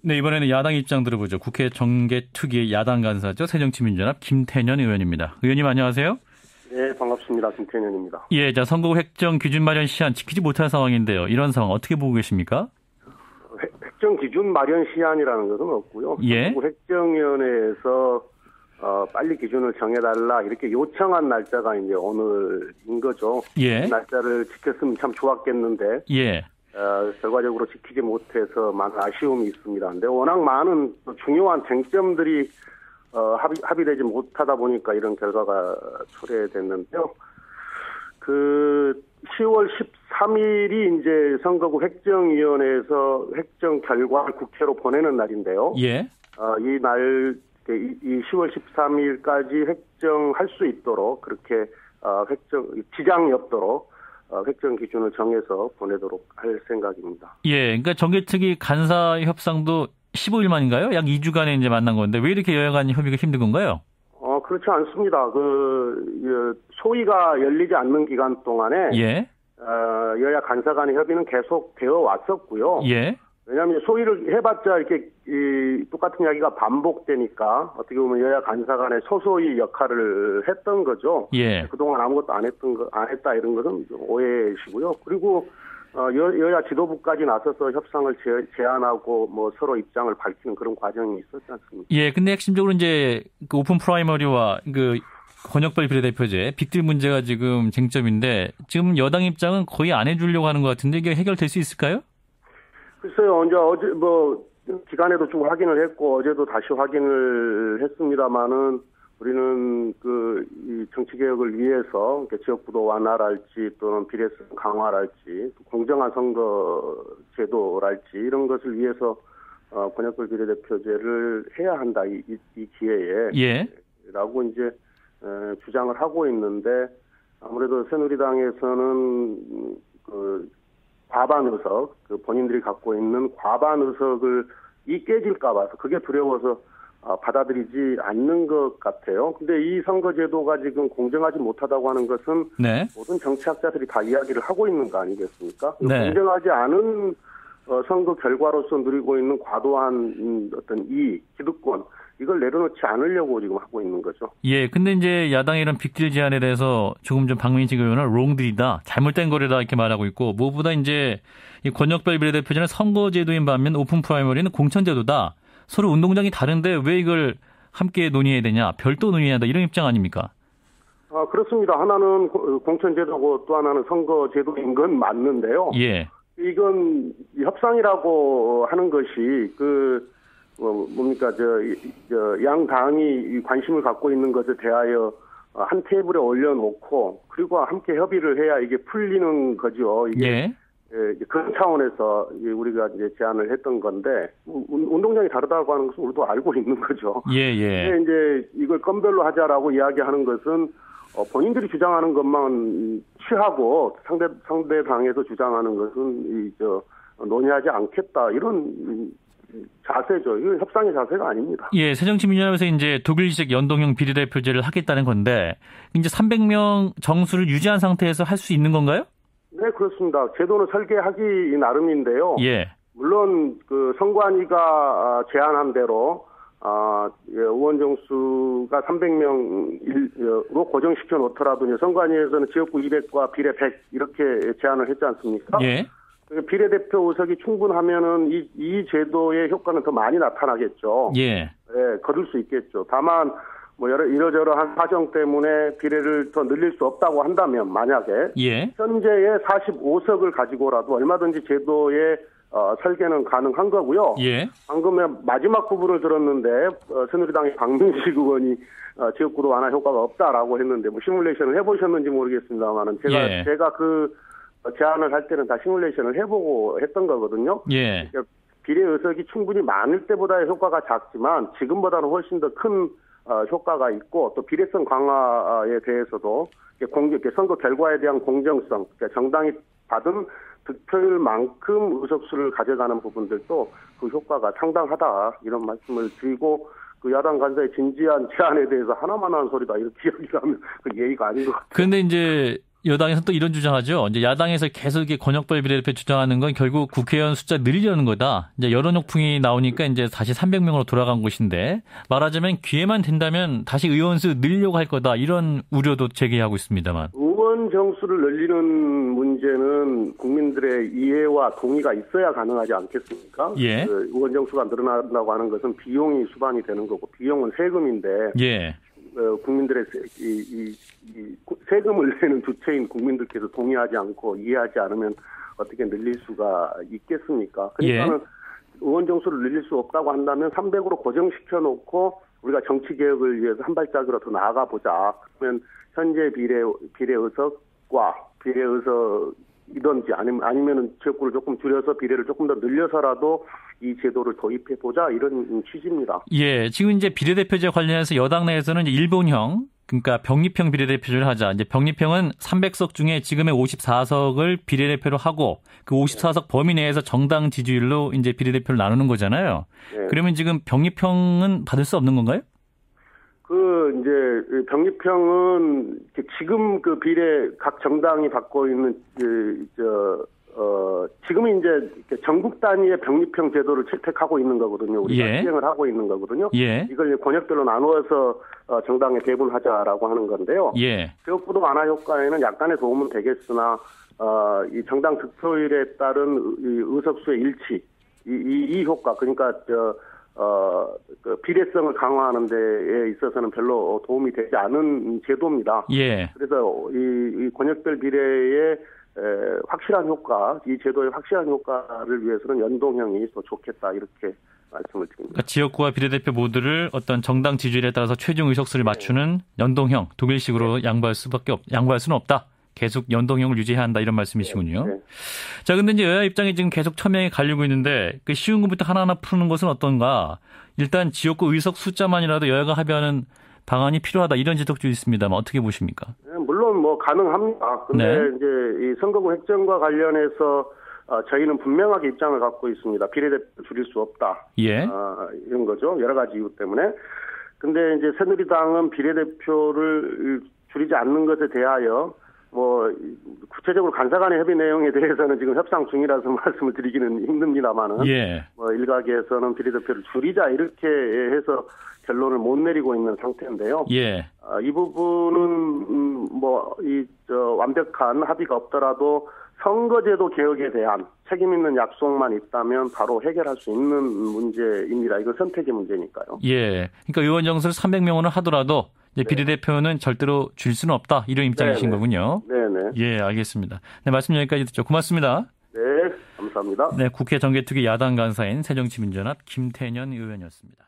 네, 이번에는 야당 입장 들어보죠. 국회 정개특위의 야당 간사죠. 새정치민주연합 김태년 의원입니다. 의원님 안녕하세요. 네, 반갑습니다. 김태년입니다. 예, 자 선거 획정 기준 마련 시한 지키지 못한 상황인데요. 이런 상황 어떻게 보고 계십니까? 획정 기준 마련 시한이라는 것은 없고요. 예. 획정위원회에서 빨리 기준을 정해달라 이렇게 요청한 날짜가 이제 오늘인 거죠. 예. 날짜를 지켰으면 참 좋았겠는데. 예. 결과적으로 지키지 못해서 많은 아쉬움이 있습니다. 근데 워낙 많은 중요한 쟁점들이 합의되지 못하다 보니까 이런 결과가 초래됐는데요. 10월 13일이 이제 선거구 획정위원회에서 획정 결과를 국회로 보내는 날인데요. 예. 이 날, 이 10월 13일까지 획정할 수 있도록 그렇게 지장이 없도록 획정 기준을 정해서 보내도록 할 생각입니다. 예, 그러니까 정개특위 간사 협상도 15일 만인가요? 약 2주간에 이제 만난 건데 왜 이렇게 여야간 협의가 힘든 건가요? 그렇지 않습니다. 소위가 열리지 않는 기간 동안에 예. 여야 간사 간의 협의는 계속 되어 왔었고요. 예. 왜냐하면 소위를 해봤자 이렇게 똑같은 이야기가 반복되니까 어떻게 보면 여야 간사 간의 소소위 역할을 했던 거죠. 예. 그동안 아무것도 안 했다 이런 것은 오해시고요. 그리고 여야 지도부까지 나서서 협상을 제안하고 뭐 서로 입장을 밝히는 그런 과정이 있었지 않습니까? 예, 근데 핵심적으로 이제 그 오픈 프라이머리와 그 권역별 비례대표제 빅딜 문제가 지금 쟁점인데 지금 여당 입장은 거의 안 해주려고 하는 것 같은데 이게 해결될 수 있을까요? 글쎄요, 어제 기간에도 좀 확인을 했고 어제도 다시 확인을 했습니다만은 우리는 이 정치 개혁을 위해서 지역구도 완화랄지 또는 비례성 강화랄지 공정한 선거 제도랄지 이런 것을 위해서 권역별 비례대표제를 해야 한다 이 기회에 예. 라고 이제 주장을 하고 있는데 아무래도 새누리당에서는 과반 의석, 본인들이 갖고 있는 과반 의석을 깨질까 봐서 그게 두려워서 받아들이지 않는 것 같아요. 근데 이 선거제도가 지금 공정하지 못하다고 하는 것은 네. 모든 정치학자들이 다 이야기를 하고 있는 거 아니겠습니까? 네. 공정하지 않은 선거 결과로서 누리고 있는 과도한 어떤 기득권 이걸 내려놓지 않으려고 지금 하고 있는 거죠. 예, 근데 이제 야당의 이런 빅딜 제안에 대해서 조금 전 박민식 의원은 롱딜이다, 잘못된 거래다 이렇게 말하고 있고 무엇보다 이제 이 권역별 비례대표제는 선거제도인 반면 오픈 프라이머리는 공천제도다. 서로 운동장이 다른데 왜 이걸 함께 논의해야 되냐, 별도 논의해야 한다 이런 입장 아닙니까? 그렇습니다. 하나는 공천제도고 또 하나는 선거제도인 건 맞는데요. 예. 이건 협상이라고 하는 것이 양 당이 관심을 갖고 있는 것에 대하여 한 테이블에 올려놓고 그리고 함께 협의를 해야 이게 풀리는 거죠. 이게 예. 그런 차원에서 우리가 이제 제안을 했던 건데 운동장이 다르다고 하는 것은 우리도 알고 있는 거죠. 예. 근데 이제 이걸 건별로 하자라고 이야기하는 것은 본인들이 주장하는 것만 취하고 상대 당에서 주장하는 것은 논의하지 않겠다 이런 자세죠. 이건 협상의 자세가 아닙니다. 예, 새정치민주연합에서 이제 독일식 연동형 비례대표제를 하겠다는 건데 이제 300명 정수를 유지한 상태에서 할 수 있는 건가요? 네, 그렇습니다. 제도는 설계하기 나름인데요. 예. 물론 선관위가 제안한 대로 의원 정수가 300명으로 고정시켜 놓더라도 선관위에서는 지역구 200과 비례 100 이렇게 제안을 했지 않습니까? 예. 비례대표 의석이 충분하면은 이 제도의 효과는 더 많이 나타나겠죠. 예. 거둘 수 있겠죠. 다만 이러저러한 사정 때문에 비례를 더 늘릴 수 없다고 한다면 만약에 현재의 45석을 가지고라도 얼마든지 제도의 설계는 가능한 거고요. 예. 방금의 마지막 부분을 들었는데 새누리당의 박민식 의원이 지역구도 완화 효과가 없다라고 했는데 시뮬레이션을 해보셨는지 모르겠습니다만은 제가 제안을 할 때는 다 시뮬레이션을 해보고 했던 거거든요. 예. 그러니까 비례 의석이 충분히 많을 때보다의 효과가 작지만 지금보다는 훨씬 더 큰 효과가 있고 또 비례성 강화에 대해서도 선거 결과에 대한 공정성, 그러니까 정당이 받은 득표율만큼 의석수를 가져가는 부분들도 그 효과가 상당하다 이런 말씀을 드리고 야당 간사의 진지한 제안에 대해서 하나만 한 소리다 이렇게 이야기를 하면 그 예의가 아닌 것 같아요. 그런데 이제 여당에서 또 이런 주장하죠. 이제 야당에서 계속 이렇게 권역별 비례대표 주장하는 건 결국 국회의원 숫자 늘리려는 거다. 이제 여론 욕풍이 나오니까 이제 다시 300명으로 돌아간 것인데 말하자면 기회만 된다면 다시 의원 수 늘리려고 할 거다. 이런 우려도 제기하고 있습니다만. 의원 정수를 늘리는 문제는 국민들의 이해와 동의가 있어야 가능하지 않겠습니까? 예. 그 의원 정수가 늘어난다고 하는 것은 비용이 수반이 되는 거고 비용은 세금인데 예. 국민들의 이 세금을 내는 주체인 국민들께서 동의하지 않고 이해하지 않으면 어떻게 늘릴 수가 있겠습니까? 그러니까는 의원 정수를 늘릴 수 없다고 한다면 300으로 고정시켜 놓고 우리가 정치 개혁을 위해서 한 발짝으로 더 나아가 보자. 그러면 현재 비례의석과 비례의석이든지 아니면은 지역구를 조금 줄여서 비례를 조금 더 늘려서라도 이 제도를 도입해 보자 이런 취지입니다. 예, 지금 이제 비례대표제 관련해서 여당 내에서는 이제 일본형, 그러니까 병립형 비례대표제를 하자. 이제 병립형은 300석 중에 지금의 54석을 비례대표로 하고 그 54석 범위 내에서 정당 지지율로 이제 비례대표를 나누는 거잖아요. 네. 그러면 지금 병립형은 받을 수 없는 건가요? 이제 병립형은 지금 그 비례 각 정당이 받고 있는 지금은 이제 전국 단위의 병립형 제도를 채택하고 있는 거거든요. 우리가 시행을 하고 있는 거거든요. 이걸 권역별로 나누어서 정당에 배분하자라고 하는 건데요. 지역구도 완화 효과에는 약간의 도움은 되겠으나 이 정당 득표율에 따른 이 의석수의 일치, 이 효과, 그러니까 그 비례성을 강화하는 데에 있어서는 별로 도움이 되지 않은 제도입니다. 그래서 이 권역별 비례의 확실한 효과, 이 제도의 확실한 효과를 위해서는 연동형이 더 좋겠다 이렇게 말씀을 드립니다. 그러니까 지역구와 비례대표 모두를 어떤 정당 지지율에 따라서 최종 의석수를 맞추는 연동형, 독일식으로 양보할 수는 없다. 계속 연동형을 유지해야 한다 이런 말씀이시군요. 자, 근데 이제 여야 입장이 지금 계속 첨예하게 갈리고 있는데 그 쉬운 것부터 하나하나 푸는 것은 어떤가? 일단 지역구 의석 숫자만이라도 여야가 합의하는 방안이 필요하다 이런 지적도 있습니다만 어떻게 보십니까? 물론 뭐 가능합니다. 근데 이제 이 선거구 획정과 관련해서 저희는 분명하게 입장을 갖고 있습니다. 비례대표 줄일 수 없다. 이런 거죠. 여러 가지 이유 때문에. 근데 이제 새누리당은 비례대표를 줄이지 않는 것에 대하여 뭐 구체적으로 간사간의 협의 내용에 대해서는 지금 협상 중이라서 말씀을 드리기는 힘듭니다만은 뭐 일각에서는 비례대표를 줄이자 이렇게 해서 결론을 못 내리고 있는 상태인데요. 이 부분은 완벽한 합의가 없더라도 선거제도 개혁에 대한 책임 있는 약속만 있다면 바로 해결할 수 있는 문제입니다. 이건 선택의 문제니까요. 그러니까 의원 정수를 300명으로 하더라도 이제 비례대표는 절대로 줄 수는 없다. 이런 입장이신 거군요. 알겠습니다. 네, 말씀 여기까지 듣죠. 고맙습니다. 네, 감사합니다. 네, 국회 정개특위 야당 간사인 새정치민주연합 김태년 의원이었습니다.